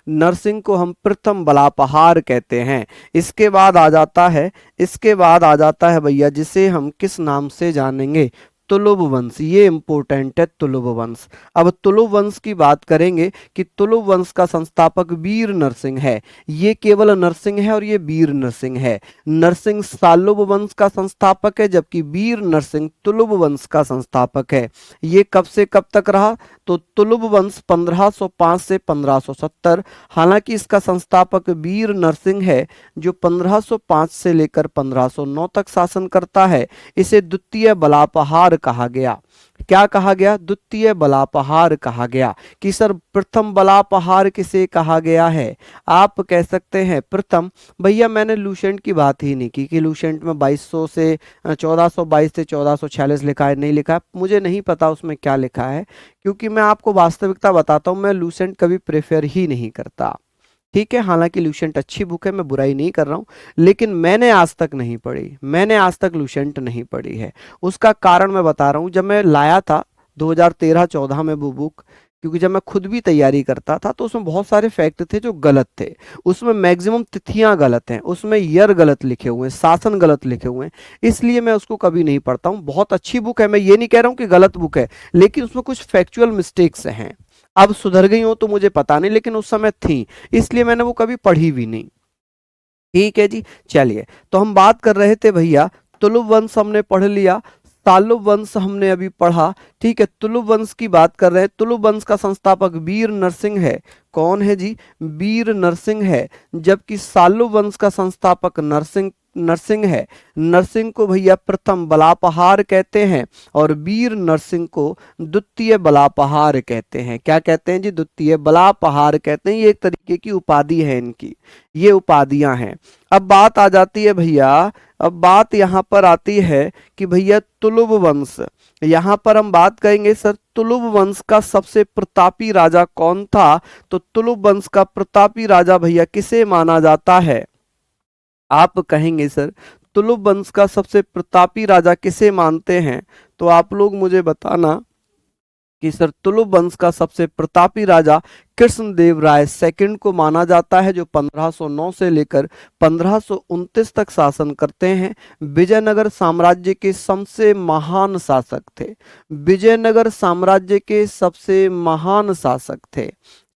नरसिंह को हम प्रथम बलापहार कहते हैं। इसके बाद आ जाता है भैया जिसे हम किस नाम से जानेंगे? तुलुभ वंश, ये इंपॉर्टेंट है तुलुभ वंश। अब तुलुभ वंश की बात करेंगे कि तुलुभ वंश का संस्थापक वीर नरसिंह है। ये केवल नरसिंह है और ये वीर नरसिंह है। नरसिंह सालुभ वंश का संस्थापक है, जबकि वीर नरसिंह तुलुभ वंश का संस्थापक है। ये कब से कब तक रहा? तो तुलुभ वंश 1505 से 1570। हालांकि इसका संस्थापक वीर नरसिंह है, जो 1505 से लेकर 1509 तक शासन करता है। इसे द्वितीय बलापहार कहा गया। क्या कहा गया? द्वितीय बलापहार कहा गया। कि सर प्रथम बलापहार किसे कहा गया है? आप कह सकते हैं प्रथम। भैया मैंने लूसेंट की बात ही नहीं की कि लूसेंट में 2200 से 1422 से 1446 लिखा है, नहीं लिखा है। मुझे नहीं पता उसमें क्या लिखा है, क्योंकि मैं आपको वास्तविकता बताता हूं, मैं लूसेंट कभी प्रेफर ही नहीं करता। ठीक है, हालांकि लूसेंट अच्छी बुक है, मैं बुराई नहीं कर रहा हूं, लेकिन मैंने आज तक नहीं पढ़ी, मैंने आज तक लूसेंट नहीं पढ़ी है। उसका कारण मैं बता रहा हूं। जब मैं लाया था 2013-14 में वो बुक, क्योंकि जब मैं खुद भी तैयारी करता था तो उसमें बहुत सारे फैक्ट थे जो गलत थे। उसमें मैक्सिमम तिथियां गलत हैं, उसमें ईयर गलत लिखे हुए हैं, शासन गलत लिखे हुए हैं, इसलिए मैं उसको कभी नहीं पढ़ता हूं। बहुत अच्छी बुक है, मैं ये नहीं कह रहा हूं कि गलत बुक है, लेकिन उसमें कुछ फैक्चुअल मिस्टेक्स हैं। अब सुधर गई हो तो मुझे पता नहीं, लेकिन उस समय थी, इसलिए मैंने वो कभी पढ़ी भी नहीं। ठीक है जी, चलिए। तो हम बात कर रहे थे भैया, तुलुभ वंश हमने पढ़ लिया, सालुभ वंश हमने अभी पढ़ा। ठीक है, तुलुभ वंश की बात कर रहे हैं। तुलुभ वंश का संस्थापक वीर नरसिंह है। कौन है जी? वीर नरसिंह है। जबकि सालुभ वंश का संस्थापक नरसिंह नरसिंह है। नरसिंह को भैया प्रथम बलापहार कहते हैं और वीर नरसिंह को द्वितीय बलापहार कहते हैं। क्या कहते हैं जी? द्वितीय बलापहार कहते हैं। ये एक तरीके की उपाधि है इनकी, ये उपाधियां हैं। अब बात आ जाती है भैया, अब बात यहां पर आती है कि भैया तुलुभ वंश, यहां पर हम बात करेंगे सर तुलुभ वंश का सबसे प्रतापी राजा कौन था? तो तुलुभ वंश का प्रतापी राजा भैया किसे माना जाता है? आप कहेंगे सर तुलुभ वंश का सबसे प्रतापी राजा किसे मानते हैं? तो आप लोग मुझे बताना कि सर तुलुभ वंश का सबसे प्रतापी राजा कृष्णदेव राय सेकंड को माना जाता है, जो 1509 से लेकर 1529 तक शासन करते हैं। विजयनगर साम्राज्य के सबसे महान शासक थे। विजयनगर साम्राज्य के सबसे महान शासक थे।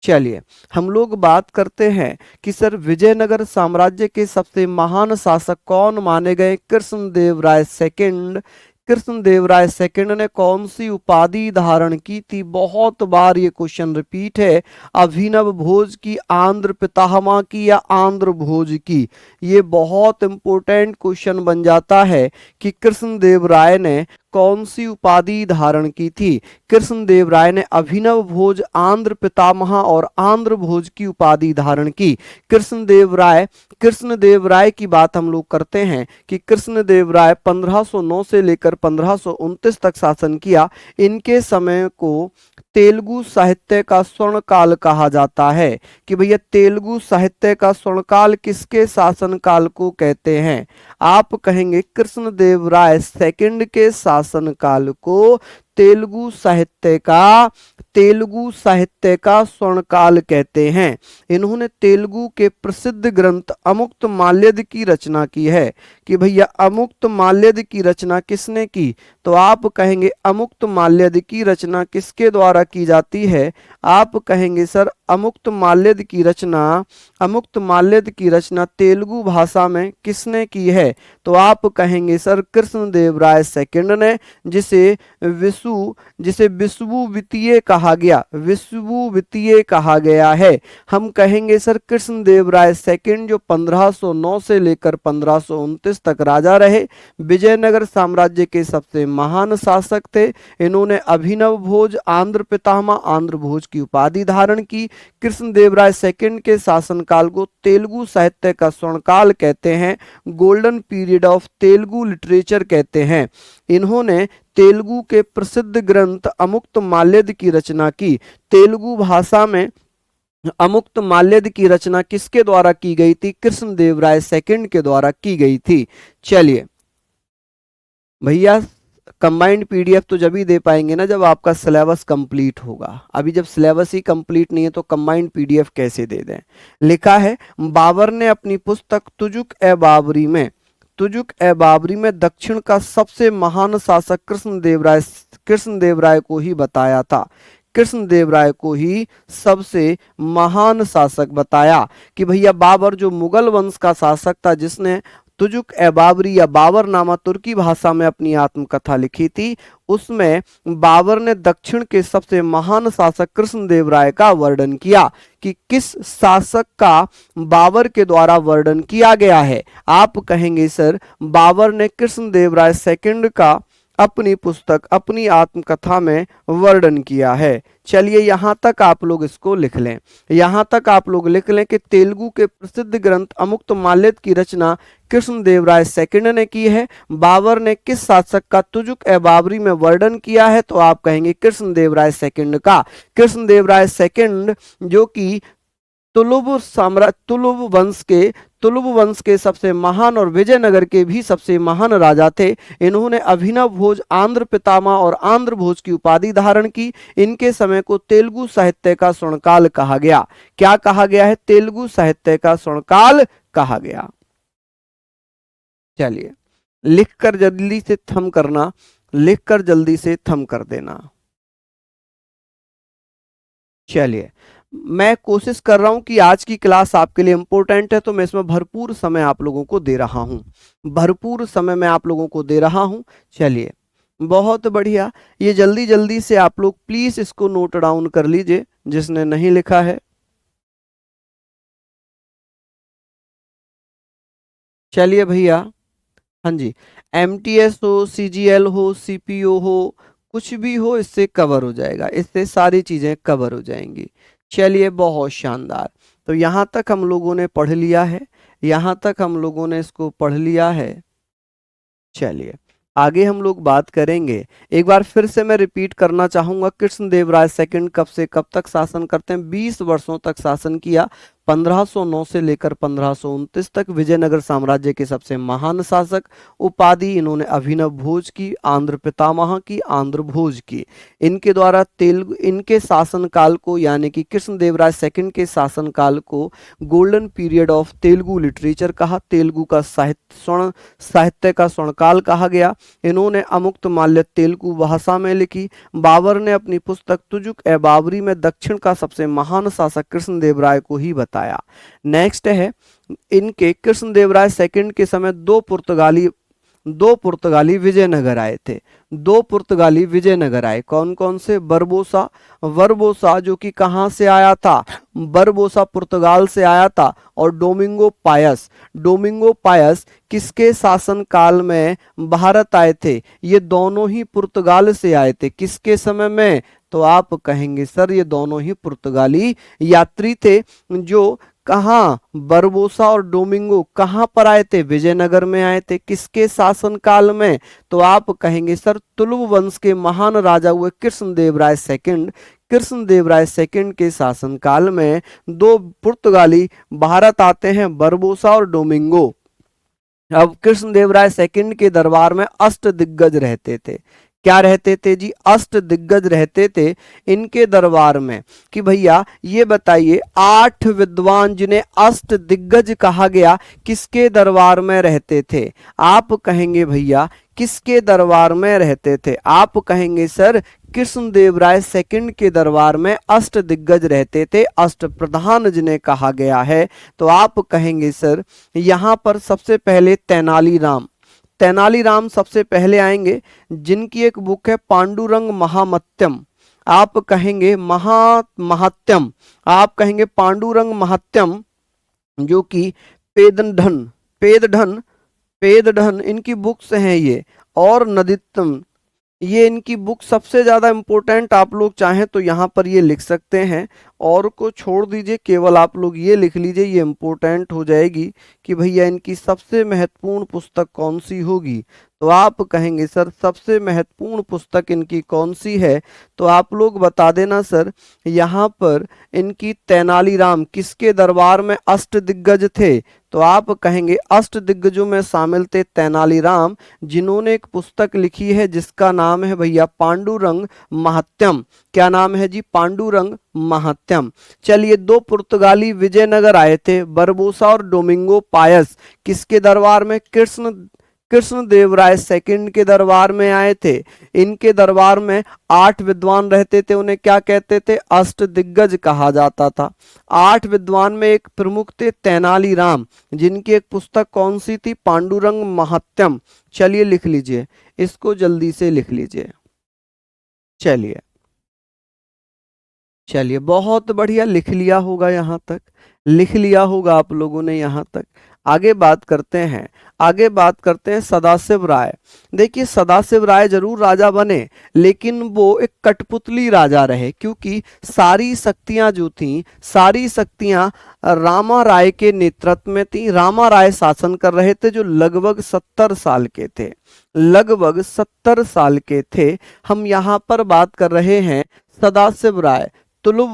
चलिए, हम लोग बात करते हैं कि सर विजयनगर साम्राज्य के सबसे महान शासक कौन माने गए? कृष्णदेव राय सेकंड। कृष्णदेव राय सेकंड ने कौन सी उपाधि धारण की थी? बहुत बार ये क्वेश्चन रिपीट है। अभिनव भोज की, आंध्र पितामह की, या आंध्र भोज की? ये बहुत इंपॉर्टेंट क्वेश्चन बन जाता है कि कृष्णदेव राय ने कौन सी उपाधि धारण की थी? कृष्णदेव राय ने अभिनव भोज, आंध्र पितामह और आंध्र भोज की उपाधि धारण की। कृष्णदेव राय की बात हम लोग करते हैं कि कृष्णदेव राय 1509 से लेकर 1529 तक शासन किया। इनके समय को तेलुगु साहित्य का स्वर्ण काल कहा जाता है। कि भैया तेलुगु साहित्य का स्वर्ण काल किसके शासन काल को कहते हैं? आप कहेंगे कृष्णदेव राय सेकंड के शासन काल को तेलुगु साहित्य का स्वर्ण काल कहते हैं। इन्होंने तेलुगु के प्रसिद्ध ग्रंथ अमुक्तमाल्यद की रचना की है। कि भैया अमुक्तमाल्यद की रचना किसने की? तो आप कहेंगे अमुक्तमाल्यद की रचना किसके द्वारा की जाती है? आप कहेंगे सर अमुक्तमाल्यद की रचना तेलुगु भाषा में किसने की है? तो आप कहेंगे सर कृष्णदेव राय सेकंड ने, जिसे विश्ववित्तीय कहा गया है। हम कहेंगे सर कृष्णदेव राय सेकंड जो 1509 से लेकर 1529 तक राजा रहे, विजयनगर साम्राज्य के सबसे महान शासक थे। इन्होंने अभिनव भोज, आंध्र पितामह, आंध्र भोज की उपाधि धारण की। कृष्णदेव राय सेकंड के शासनकाल को तेलुगु साहित्य का स्वर्णकाल कहते हैं, golden period of Telugu literature कहते हैं। इन्होंने तेलुगु के प्रसिद्ध ग्रंथ अमुक्तमाल्यद की रचना की। तेलुगु भाषा में अमुक्तमाल्यद की रचना किसके द्वारा की गई थी? कृष्णदेव राय सेकंड के द्वारा की गई थी। चलिए भैया, कंबाइंड पीडीएफ तो जब ही दे पाएंगे ना जब आपका सिलेबस कंप्लीट होगा। अभी जब सिलेबस ही कंप्लीट नहीं है तो कंबाइंड पीडीएफ कैसे दे दें? लिखा है बाबर ने अपनी पुस्तक तुजुक ए बाबरी में तुजुक ए बाबरी में दक्षिण का सबसे महान शासक कृष्णदेवराय को ही बताया था। कृष्णदेवराय को ही सबसे महान शासक बताया कि भैया बाबर जो मुगल वंश का शासक था, जिसने तुजुक ए बाबरी या बाबरनामा तुर्की भाषा में अपनी आत्मकथा लिखी थी, उसमें बाबर ने दक्षिण के सबसे महान शासक कृष्णदेवराय का वर्णन किया कि किस शासक का बाबर के द्वारा वर्णन किया गया है। आप कहेंगे सर बाबर ने कृष्णदेवराय सेकंड का अपनी पुस्तक अपनी आत्मकथा में वर्णन किया है। चलिए यहां तक आप लोग इसको लिख लें, यहां तक आप लोग लिख लें कि तेलुगु के प्रसिद्ध ग्रंथ अमुक्तमाल्यद की रचना कृष्णदेवराय सेकंड ने की है। बाबर ने किस शासक का तुजुक ए बाबरी में वर्णन किया है, तो आप कहेंगे कृष्णदेवराय सेकंड का। कृष्णदेवराय सेकंड जो कि तुलुव वंश के सबसे महान और विजयनगर के भी सबसे महान राजा थे। इन्होंने अभिनव भोज, आंध्र पितामह और आंध्र भोज की उपाधि धारण की। इनके समय को तेलुगु साहित्य का स्वर्णकाल कहा गया। क्या कहा गया है? तेलुगु साहित्य का स्वर्णकाल कहा गया। चलिए लिखकर जल्दी से थम करना, लिखकर जल्दी से थम कर देना। चलिए मैं कोशिश कर रहा हूं कि आज की क्लास आपके लिए इंपॉर्टेंट है, तो मैं इसमें भरपूर समय आप लोगों को दे रहा हूं, भरपूर समय मैं आप लोगों को दे रहा हूं। चलिए बहुत बढ़िया, ये जल्दी जल्दी से आप लोग प्लीज इसको नोट डाउन कर लीजिए जिसने नहीं लिखा है। चलिए भैया, हाँ जी, MTS हो, CGL हो, CPO हो, कुछ भी हो, इससे कवर हो जाएगा, इससे सारी चीजें कवर हो जाएंगी। चलिए बहुत शानदार, तो यहाँ तक हम लोगों ने पढ़ लिया है, यहाँ तक हम लोगों ने इसको पढ़ लिया है। चलिए आगे हम लोग बात करेंगे। एक बार फिर से मैं रिपीट करना चाहूंगा, कृष्णदेवराय सेकंड कब से कब तक शासन करते हैं? 20 वर्षों तक शासन किया। 1509 से लेकर 1529 तक विजयनगर साम्राज्य के सबसे महान शासक। उपाधि इन्होंने अभिनव भोज की, आंध्र पितामह की, आंध्र भोज की। इनके द्वारा तेलुगु, इनके शासनकाल को यानी कि कृष्णदेवराय सेकंड के शासनकाल को golden period of Telugu literature कहा, तेलुगु का साहित्य का स्वर्णकाल कहा गया। इन्होंने अमुक्तमाल्यद तेलुगु भाषा में लिखी। बाबर ने अपनी पुस्तक तुजुक ए बाबरी में दक्षिण का सबसे महान शासक कृष्णदेवराय को ही बताया। नेक्स्ट है, इनके कृष्णदेवराय सेकंड के समय दो पुर्तगाली विजयनगर आए थे। दो पुर्तगाली विजयनगर आए, कौन कौन से? बरबोसा जो कि कहां से आया था? बरबोसा पुर्तगाल से आया था। और डोमिंगो पायस किसके शासन काल में भारत आए थे? ये दोनों ही पुर्तगाल से आए थे। किसके समय में? तो आप कहेंगे सर ये दोनों ही पुर्तगाली यात्री थे। जो कहाँ, बरबोसा और डोमिंगो कहां पर आए थे? विजयनगर में आए थे। किसके शासन काल में? तो आप कहेंगे सर तुलुव वंश के महान राजा हुए कृष्णदेवराय सेकंड के शासनकाल में दो पुर्तगाली भारत आते हैं, बरबोसा और डोमिंगो। अब कृष्णदेवराय सेकंड के दरबार में अष्टदिग्गज रहते थे। क्या रहते थे जी? अष्टदिग्गज रहते थे इनके दरबार में। कि भैया ये बताइए 8 विद्वान जिन्हें अष्टदिग्गज कहा गया किसके दरबार में रहते थे? आप कहेंगे भैया किसके दरबार में रहते थे? आप कहेंगे सर कृष्णदेवराय सेकंड के दरबार में अष्टदिग्गज रहते थे, अष्टप्रधान जिन्हें कहा गया है। तो आप कहेंगे सर यहां पर सबसे पहले तेनालीराम सबसे पहले आएंगे, जिनकी एक बुक है पांडुरंग महात्म्यम। आप कहेंगे महात्म्यम, आप कहेंगे पांडुरंग महात्म्यम, जो कि पेदढन इनकी बुक्स हैं ये, और नदित्तम, ये इनकी बुक सबसे ज्यादा इंपॉर्टेंट। आप लोग चाहें तो यहाँ पर ये लिख सकते हैं, और को छोड़ दीजिए, केवल आप लोग ये लिख लीजिए, ये इंपॉर्टेंट हो जाएगी कि भैया इनकी सबसे महत्वपूर्ण पुस्तक कौन सी होगी। तो आप कहेंगे सर सबसे महत्वपूर्ण पुस्तक इनकी कौन सी है? तो आप लोग बता देना सर। यहाँ पर इनकी तेनालीराम किसके दरबार में अष्टदिग्गज थे? तो आप कहेंगे अष्टदिग्गजों में शामिल थे तेनालीराम, जिन्होंने एक पुस्तक लिखी है जिसका नाम है भैया पांडुरंग महात्म्यम। क्या नाम है जी? पांडुरंग महात्म्यम। चलिए दो पुर्तगाली विजयनगर आए थे, बरबोसा और डोमिंगो पायस, किसके दरबार में? कृष्णदेवराय सेकंड के दरबार में आए थे। इनके दरबार में 8 विद्वान रहते थे, उन्हें क्या कहते थे? अष्ट दिग्गज कहा जाता था। 8 विद्वान में एक प्रमुख थे तेनालीराम, जिनकी एक पुस्तक कौन सी थी? पांडुरंग महात्यम। चलिए लिख लीजिए, इसको जल्दी से लिख लीजिए। चलिए चलिए, बहुत बढ़िया, लिख लिया होगा, यहां तक लिख लिया होगा आप लोगों ने यहां तक। आगे बात करते हैं, आगे बात करते हैं सदाशिव राय। देखिए सदाशिव राय जरूर राजा बने, लेकिन वो एक कठपुतली राजा रहे, क्योंकि सारी शक्तियां जो थी, सारी शक्तियां रामा राय के नेतृत्व में थी। रामा राय शासन कर रहे थे, जो लगभग 70 साल के थे, लगभग 70 साल के थे। हम यहाँ पर बात कर रहे हैं सदाशिव राय। तुलुप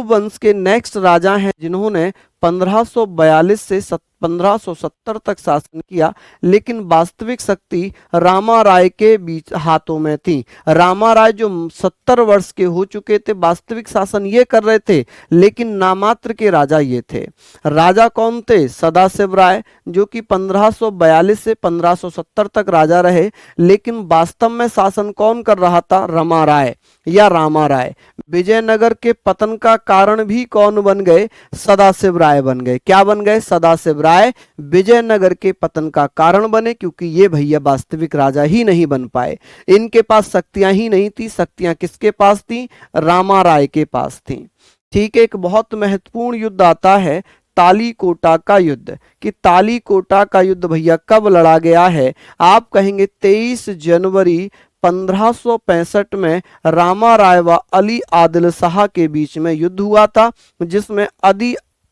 वंश के नेक्स्ट राजा हैं, जिन्होंने 1542 से 1570 तक शासन किया, लेकिन वास्तविक शक्ति रामा राय के बीच हाथों में थी। रामा राय जो 70 वर्ष के हो चुके थे, वास्तविक शासन ये कर रहे थे, लेकिन नामात्र के राजा ये थे। राजा कौन थे? सदाशिव राय, जो कि 1542 से 1570 तक राजा रहे, लेकिन वास्तव में शासन कौन कर रहा था? रमा राय या रामा राय। विजयनगर के पतन का कारण भी कौन बन गए? सदाशिव राय बन गए। क्या बन गए? सदाशिव राय विजयनगर के पतन का कारण बने, क्योंकि ये भैया वास्तविक राजा ही नहीं बन पाए। इनके पास शक्तियां ही नहीं थी। शक्तियां किसके पास थी? रामा राय के पास थी। ठीक है, एक बहुत महत्वपूर्ण युद्ध आता है, तालीकोटा का युद्ध। कि तालीकोटा का युद्ध भैया कब लड़ा गया है? आप कहेंगे 23 जनवरी 1565 में रामा राय व अली आदिल शाह के बीच में युद्ध हुआ था, जिसमें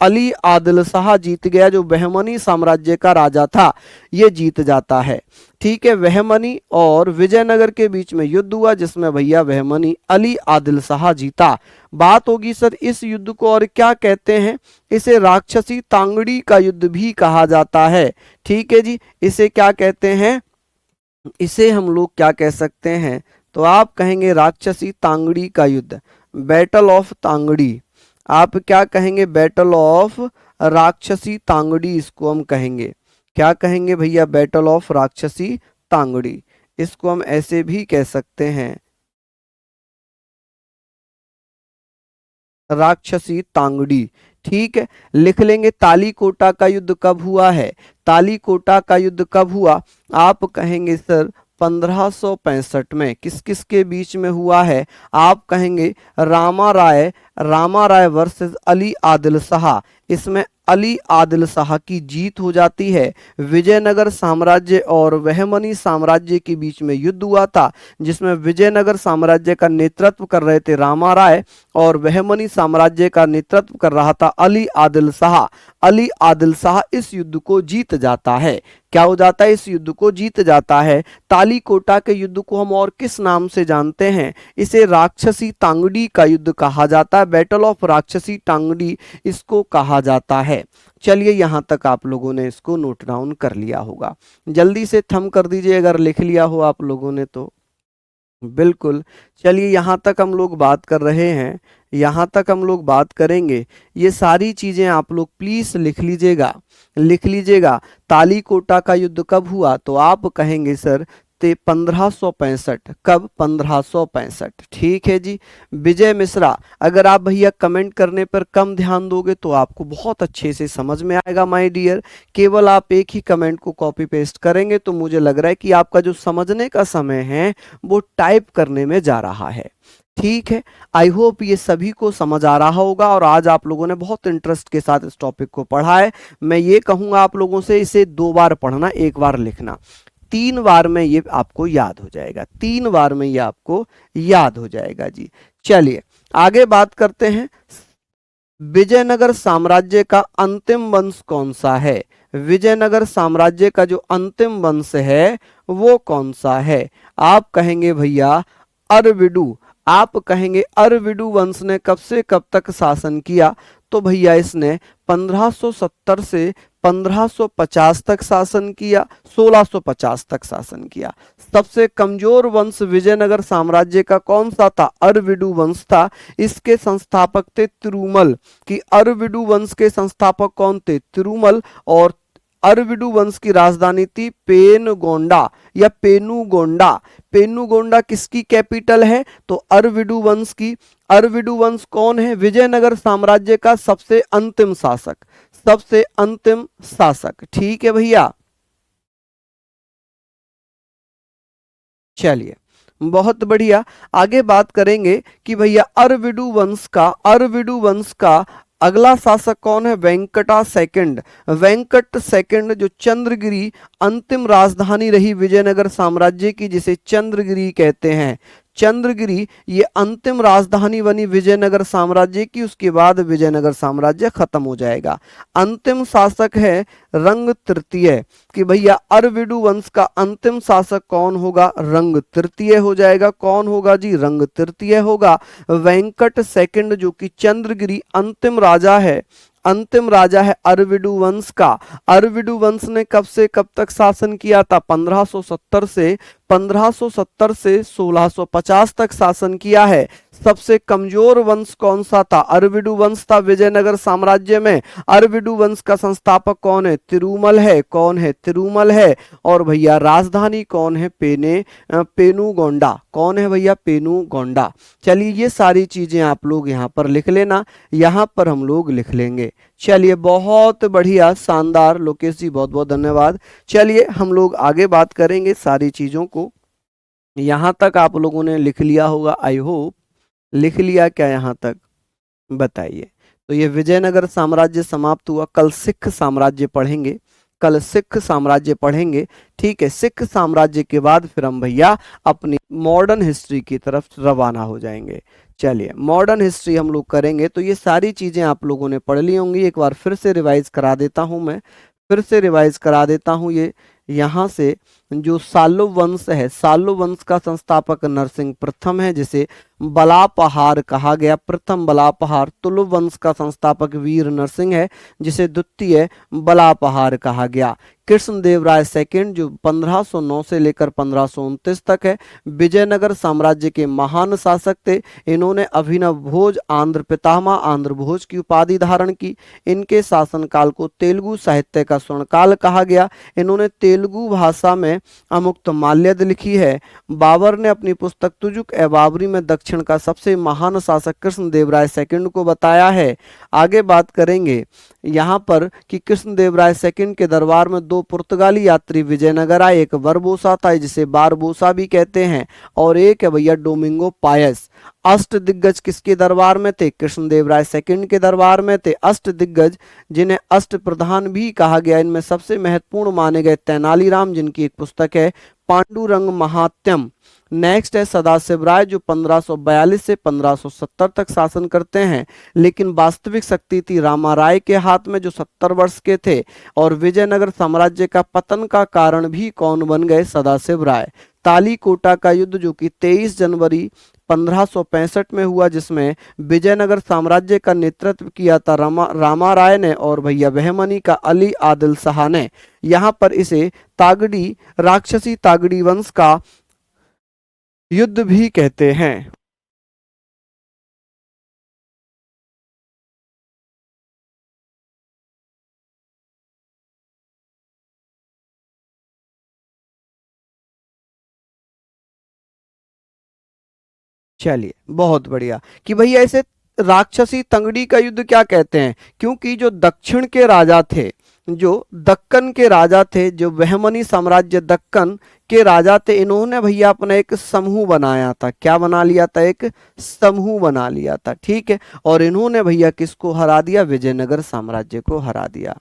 अली आदिल शाह जीत गया, जो बहमनी साम्राज्य का राजा था, ये जीत जाता है। ठीक है, बहमनी और विजयनगर के बीच में युद्ध हुआ, जिसमें भैया बहमनी अली आदिल शाह जीता। बात होगी सर इस युद्ध को और क्या कहते हैं? इसे राक्षसी तांगड़ी का युद्ध भी कहा जाता है। ठीक है जी, इसे क्या कहते हैं? इसे हम लोग क्या कह सकते हैं? तो आप कहेंगे राक्षसी तांगड़ी का युद्ध, बैटल ऑफ तांगड़ी। आप क्या कहेंगे? बैटल ऑफ राक्षसी तांगड़ी, इसको हम कहेंगे। क्या कहेंगे भैया? बैटल ऑफ राक्षसी तांगड़ी। इसको हम ऐसे भी कह सकते हैं, राक्षसी तांगड़ी। ठीक है, लिख लेंगे। तालीकोटा का युद्ध कब हुआ है? तालीकोटा का युद्ध कब हुआ? आप कहेंगे सर 1565 में। किस किस के बीच में हुआ है? आप कहेंगे रामा राय वर्सेस अली आदिल शाह। इसमें अली आदिल शाह की जीत हो जाती है। विजयनगर साम्राज्य और बहमनी साम्राज्य के बीच में युद्ध हुआ था, जिसमें विजयनगर साम्राज्य का नेतृत्व कर रहे थे रामा राय और बहमनी साम्राज्य का नेतृत्व कर रहा था अली आदिल शाह। अली आदिल शाह इस युद्ध को जीत जाता है। क्या हो जाता है? इस युद्ध को जीत जाता है। तालीकोटा के युद्ध को हम और किस नाम से जानते हैं? इसे राक्षसी तांगड़ी का युद्ध कहा जाता है। बैटल ऑफ राक्षसी तांगड़ी इसको कहा जाता है। चलिए, यहां तक आप लोगों ने इसको नोट डाउन कर लिया होगा। जल्दी से थंब कर दीजिए अगर लिख लिया हो आप लोगों ने तो। बिल्कुल। चलिए, यहाँ तक हम लोग बात कर रहे हैं, यहाँ तक हम लोग बात करेंगे। ये सारी चीज़ें आप लोग प्लीज़ लिख लीजिएगा, लिख लीजिएगा। तालीकोटा का युद्ध कब हुआ? तो आप कहेंगे सर 1565। कब? 1565। ठीक है जी। विजय मिश्रा, अगर आप भैया कमेंट करने पर कम ध्यान दोगे तो आपको बहुत अच्छे से समझ में आएगा माय डियर। केवल आप एक ही कमेंट को कॉपी पेस्ट करेंगे तो मुझे लग रहा है कि आपका जो समझने का समय है वो टाइप करने में जा रहा है। ठीक है, आई होप ये सभी को समझ आ रहा होगा और आज आप लोगों ने बहुत इंटरेस्ट के साथ इस टॉपिक को पढ़ा है। मैं ये कहूँगा आप लोगों से इसे 2 बार पढ़ना, 1 बार लिखना। 3 बार में ये आपको याद हो जाएगा, 3 बार में ये आपको याद हो जाएगा जी। चलिए आगे बात करते हैं। विजयनगर साम्राज्य का अंतिम वंश कौन सा है? विजयनगर साम्राज्य का जो अंतिम वंश है वो कौन सा है? आप कहेंगे भैया अरविडू। आप कहेंगे अरविडू वंश ने कब से कब तक शासन किया? तो भैया इसने 1570 से 1550 तक शासन किया, 1650 तक शासन किया। सबसे कमजोर वंश विजयनगर साम्राज्य का कौन सा था? अरविडू वंश था। इसके संस्थापक थे तिरुमल। कि अरविडू वंश के संस्थापक कौन थे? तिरुमल। और अरविडु वंश की राजधानी थी पेनगोंडा या पेनुगोंडा। पेनुगोंडा किसकी कैपिटल है? तो अरविडु वंश की। अरविडु वंश कौन है? विजयनगर साम्राज्य का सबसे अंतिम शासक, सबसे अंतिम शासक। ठीक है भैया, चलिए बहुत बढ़िया। आगे बात करेंगे कि भैया अरविडु वंश का अगला शासक कौन है? वेंकटा सेकंड। वेंकट सेकंड जो चंद्रगिरी अंतिम राजधानी रही विजयनगर साम्राज्य की, जिसे चंद्रगिरी कहते हैं। चंद्रगिरी ये अंतिम राजधानी बनी विजयनगर साम्राज्य की, उसके बाद विजयनगर साम्राज्य खत्म हो जाएगा। अंतिम शासक है रंग तृतीय, कि भैया अरविडु वंश का अंतिम शासक कौन होगा? रंग तृतीय हो जाएगा। कौन होगा जी? रंग तृतीय होगा। वेंकट सेकंड जो कि चंद्रगिरी अंतिम राजा है, अंतिम राजा है अरविडु वंश का। अरविडु वंश ने कब से कब तक शासन किया था? 1570 से 1650 तक शासन किया है। सबसे कमजोर वंश कौन सा था? अरविडु वंश था विजयनगर साम्राज्य में। अरविडु वंश का संस्थापक कौन है? तिरुमल है। कौन है? तिरुमल है। और भैया राजधानी कौन है? पेनुगोंडा। कौन है भैया? पेनुगोंडा। चलिए ये सारी चीजें आप लोग यहाँ पर लिख लेना, यहाँ पर हम लोग लिख लेंगे। चलिए बहुत बढ़िया, शानदार लोकेश जी, बहुत बहुत धन्यवाद। चलिए हम लोग आगे बात करेंगे सारी चीजों को। यहाँ तक आप लोगों ने लिख लिया होगा, आई होप। लिख लिया क्या यहाँ तक? बताइए। तो ये विजयनगर साम्राज्य समाप्त हुआ। कल सिख साम्राज्य पढ़ेंगे, कल सिख साम्राज्य पढ़ेंगे। ठीक है, सिख साम्राज्य के बाद फिर हम भैया अपनी मॉडर्न हिस्ट्री की तरफ रवाना हो जाएंगे। चलिए मॉडर्न हिस्ट्री हम लोग करेंगे। तो ये सारी चीजें आप लोगों ने पढ़ ली होंगी, एक बार फिर से रिवाइज करा देता हूं मैं, फिर से रिवाइज करा देता हूं। ये यहाँ से जो सालो वंश है, सालो वंश का संस्थापक नरसिंह प्रथम है, जिसे बलापहार कहा गया, प्रथम बलापहार। तुलु वंश का संस्थापक वीर नरसिंह है, जिसे द्वितीय बलापहार कहा गया। कृष्णदेवराय सेकंड जो 1509 से लेकर 1529 तक है, विजयनगर साम्राज्य के महान शासक थे। इन्होंने अभिनव भोज, आंध्र पितामह, आंध्र भोज की उपाधि धारण की। इनके शासनकाल को तेलुगु साहित्य का स्वर्णकाल कहा गया। इन्होंने तेलुगु भाषा में अमुक्त माल्यद लिखी है। बाबर ने अपनी पुस्तक तुजुक ए बाबरी में दक्षिण का सबसे महान शासक कृष्णदेवराय सेकंड को बताया है। आगे बात करेंगे यहाँ पर कि कृष्णदेवराय सेकंड के दरबार में दो पुर्तगाली यात्री विजयनगर आए। एक बरबोसा था, जिसे बारबोसा भी कहते हैं, और एक है भैया डोमिंगो पायस। अष्ट दिग्गज किसके दरबार में थे? कृष्णदेवराय सेकंड के दरबार में थे। अष्ट दिग्गज जिन्हें अष्ट प्रधान भी कहा गया, इनमें सबसे महत्वपूर्ण माने गए तेनालीराम, जिनकी एक पुस्तक है पांडुरंग महात्यम। नेक्स्ट है सदाशिव राय, जो 1542 से 1570 तक शासन करते हैं, लेकिन वास्तविक शक्ति थी रामा राय के हाथ में, जो 70 वर्ष के थे। और विजयनगर साम्राज्य का पतन का कारण भी कौन बन गए? सदाशिव राय। तालीकोटा का युद्ध जो कि 23 जनवरी 1565 में हुआ, जिसमें विजयनगर साम्राज्य का नेतृत्व किया था रामा राय ने, और भैया बहमनी का अली आदिल शाह ने। यहाँ पर इसे तागड़ी, राक्षसी तागड़ी वंश का युद्ध भी कहते हैं। चलिए बहुत बढ़िया, कि भैया ऐसे राक्षसी तंगड़ी का युद्ध क्या कहते हैं? क्योंकि जो दक्षिण के राजा थे, जो दक्कन के राजा थे, जो बहमनी साम्राज्य दक्कन के राजा थे, इन्होंने भैया अपना एक समूह बनाया था। क्या बना लिया था? एक समूह बना लिया था। ठीक है, और इन्होंने भैया किसको हरा दिया? विजयनगर साम्राज्य को हरा दिया।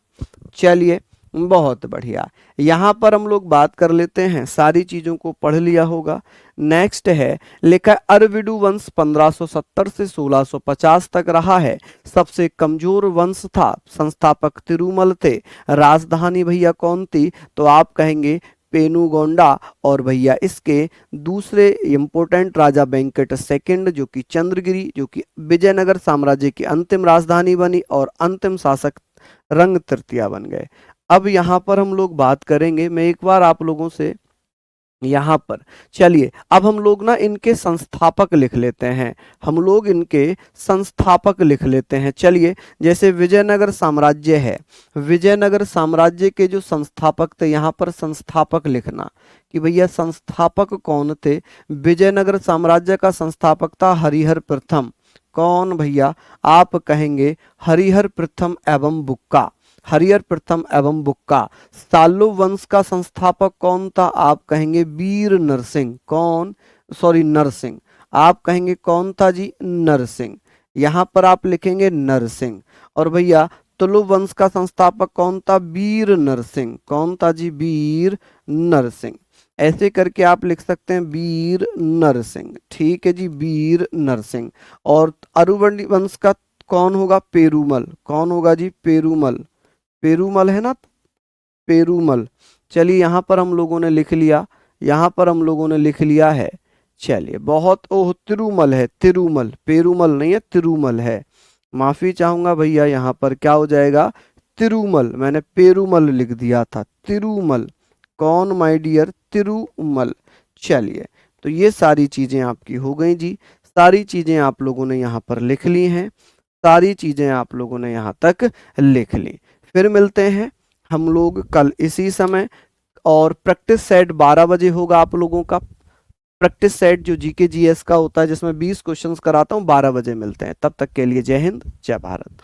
चलिए बहुत बढ़िया, यहाँ पर हम लोग बात कर लेते हैं, सारी चीजों को पढ़ लिया होगा। नेक्स्ट है लिखा है अरविडु वंश 1570 से 1650 तक रहा है। सबसे कमजोर वंश था, संस्थापक तिरुमल थे। राजधानी भैया कौन थी? तो आप कहेंगे पेनुगोंडा। और भैया इसके दूसरे इंपोर्टेंट राजा वेंकट सेकंड, जो कि चंद्रगिरी, जो कि विजयनगर साम्राज्य की अंतिम राजधानी बनी, और अंतिम शासक रंग तृतीया बन गए। अब यहाँ पर हम लोग बात करेंगे, मैं एक बार आप लोगों से यहाँ पर चलिए अब हम लोग ना इनके संस्थापक लिख लेते हैं, हम लोग इनके संस्थापक लिख लेते हैं। चलिए जैसे विजयनगर साम्राज्य है, विजयनगर साम्राज्य के जो संस्थापक थे, यहाँ पर संस्थापक लिखना कि भैया संस्थापक कौन थे। विजयनगर साम्राज्य का संस्थापक था हरिहर प्रथम। कौन भैया, आप कहेंगे हरिहर प्रथम एवं बुक्का, हरिहर प्रथम एवं बुक्का। सालो वंश का संस्थापक कौन था, आप कहेंगे वीर नरसिंह। कौन, सॉरी नरसिंह, आप कहेंगे कौन था जी, नरसिंह। यहां पर आप लिखेंगे नरसिंह। और भैया तुलु वंश का संस्थापक कौन था, वीर नरसिंह। कौन था जी, वीर नरसिंह। ऐसे करके आप लिख सकते हैं वीर नरसिंह, ठीक है जी, वीर नरसिंह। और अरुवंशी वंश का कौन होगा, पेरूमल। कौन होगा जी, पेरूमल, पेरूमल है ना, पेरूमल। चलिए यहाँ पर हम लोगों ने लिख लिया, यहाँ पर हम लोगों ने लिख लिया है। चलिए बहुत, ओह तिरुमल है, तिरुमल, पेरूमल नहीं है, तिरुमल है। माफी चाहूंगा भैया, यहाँ पर क्या हो जाएगा, तिरुमल, मैंने पेरूमल लिख दिया था, तिरुमल। कौन माय डियर, तिरुमल। चलिए तो ये सारी चीजें आपकी हो गई जी, सारी चीजें आप लोगों ने यहाँ पर लिख ली हैं, सारी चीजें आप लोगों ने यहाँ तक लिख ली। फिर मिलते हैं हम लोग कल इसी समय, और प्रैक्टिस सेट 12 बजे होगा आप लोगों का। प्रैक्टिस सेट जो जीके जीएस का होता है जिसमें 20 क्वेश्चंस कराता हूँ, 12 बजे मिलते हैं। तब तक के लिए जय हिंद, जय भारत।